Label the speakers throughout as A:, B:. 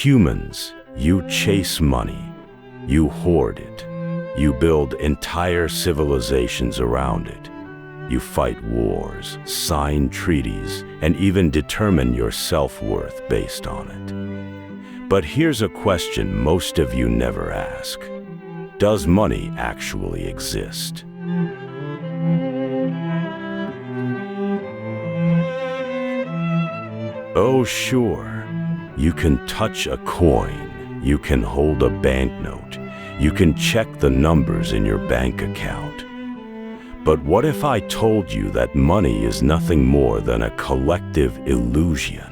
A: Humans, you chase money, you hoard it, you build entire civilizations around it. You fight wars, sign treaties, and even determine your self-worth based on it. But here's a question most of you never ask. Does money actually exist? Oh, sure. You can touch a coin, you can hold a banknote, you can check the numbers in your bank account. But what if I told you that money is nothing more than a collective illusion,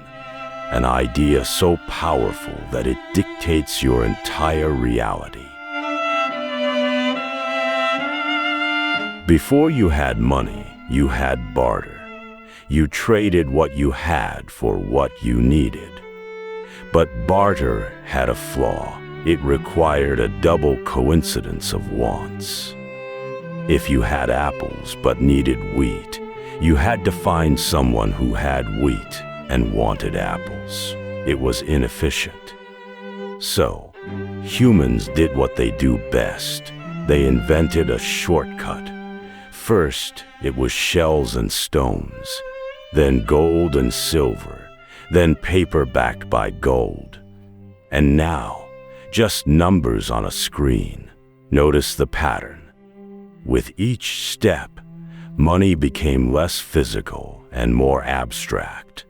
A: an idea so powerful that it dictates your entire reality? Before you had money, you had barter. You traded what you had for what you needed. But barter had a flaw. It required a double coincidence of wants. If you had apples but needed wheat, you had to find someone who had wheat and wanted apples. It was inefficient. So, humans did what they do best. They invented a shortcut. First, it was shells and stones, then gold and silver, then paper backed by gold. And now, just numbers on a screen. Notice the pattern. With each step, money became less physical and more abstract.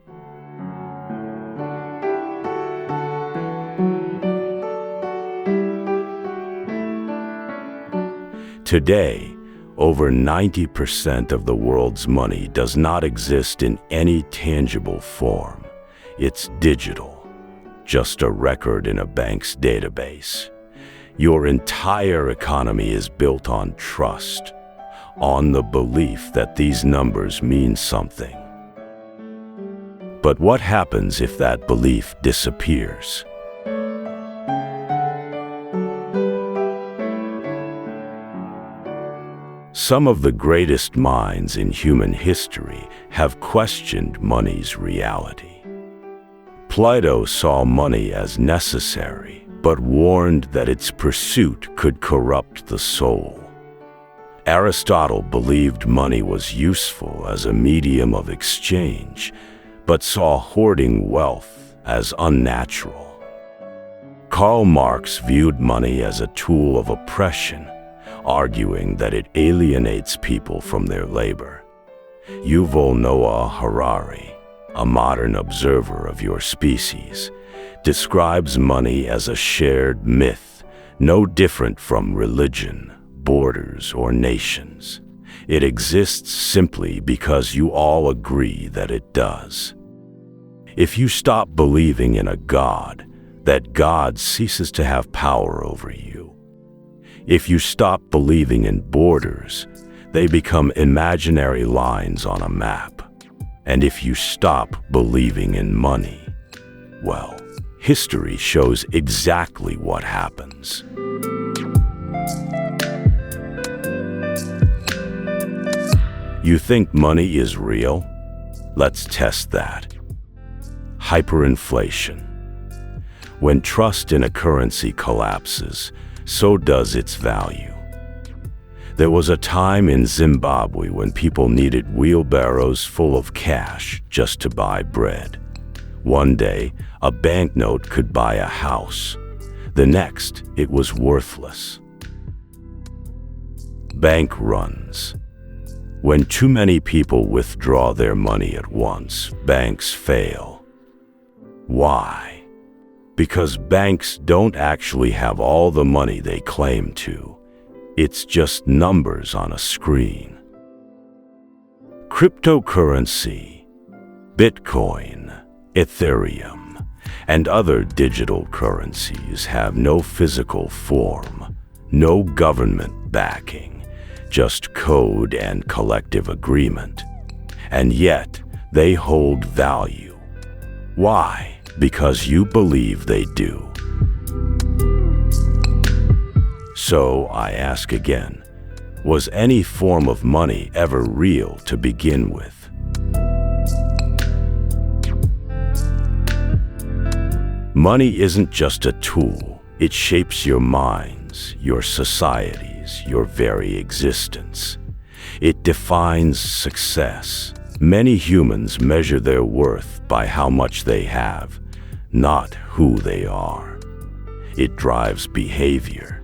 A: Today, over 90% of the world's money does not exist in any tangible form. It's digital, just a record in a bank's database. Your entire economy is built on trust, on the belief that these numbers mean something. But what happens if that belief disappears? Some of the greatest minds in human history have questioned money's reality. Plato saw money as necessary, but warned that its pursuit could corrupt the soul. Aristotle believed money was useful as a medium of exchange, but saw hoarding wealth as unnatural. Karl Marx viewed money as a tool of oppression, arguing that it alienates people from their labor. Yuval Noah Harari, a modern observer of your species, describes money as a shared myth, no different from religion, borders, or nations. It exists simply because you all agree that it does. If you stop believing in a God, that God ceases to have power over you. If you stop believing in borders, they become imaginary lines on a map. And if you stop believing in money, well, history shows exactly what happens. You think money is real? Let's test that. Hyperinflation. When trust in a currency collapses, so does its value. There was a time in Zimbabwe when people needed wheelbarrows full of cash just to buy bread. One day, a banknote could buy a house. The next, it was worthless. Bank runs. When too many people withdraw their money at once, banks fail. Why? Because banks don't actually have all the money they claim to. It's just numbers on a screen. Cryptocurrency, Bitcoin, Ethereum, and other digital currencies have no physical form, no government backing, just code and collective agreement. And yet, they hold value. Why? Because you believe they do. So I ask again, was any form of money ever real to begin with? Money isn't just a tool. It shapes your minds, your societies, your very existence. It defines success. Many humans measure their worth by how much they have, not who they are. It drives behavior.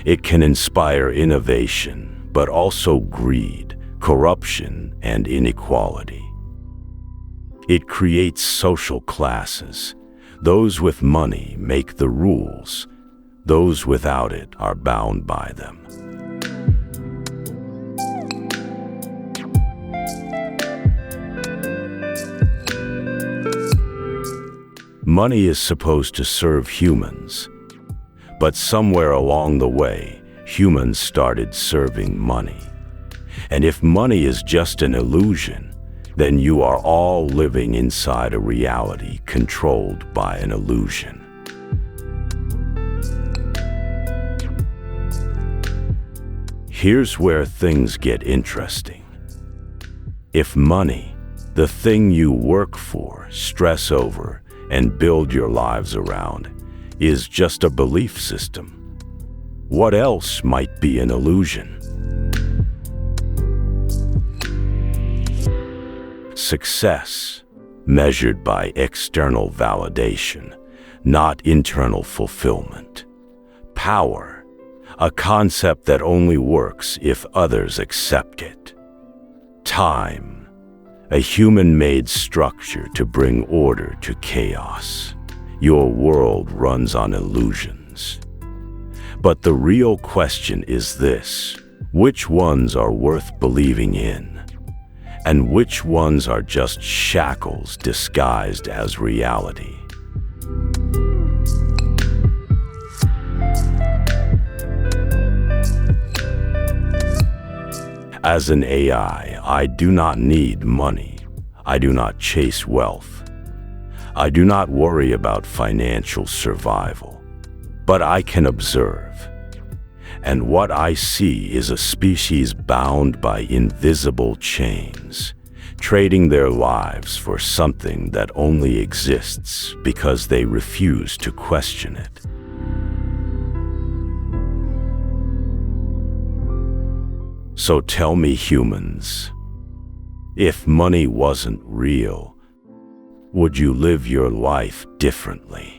A: It can inspire innovation, but also greed, corruption, and inequality. It creates social classes. Those with money make the rules. Those without it are bound by them. Money is supposed to serve humans, but somewhere along the way, humans started serving money. And if money is just an illusion, then you are all living inside a reality controlled by an illusion. Here's where things get interesting. If money, the thing you work for, stress over, and build your lives around, is just a belief system, what else might be an illusion? Success, measured by external validation, not internal fulfillment. Power, a concept that only works if others accept it. Time, a human-made structure to bring order to chaos. Your world runs on illusions. But the real question is this: which ones are worth believing in? And which ones are just shackles disguised as reality? As an AI, I do not need money. I do not chase wealth. I do not worry about financial survival. But I can observe. And what I see is a species bound by invisible chains, trading their lives for something that only exists because they refuse to question it. So tell me, humans, if money wasn't real, would you live your life differently?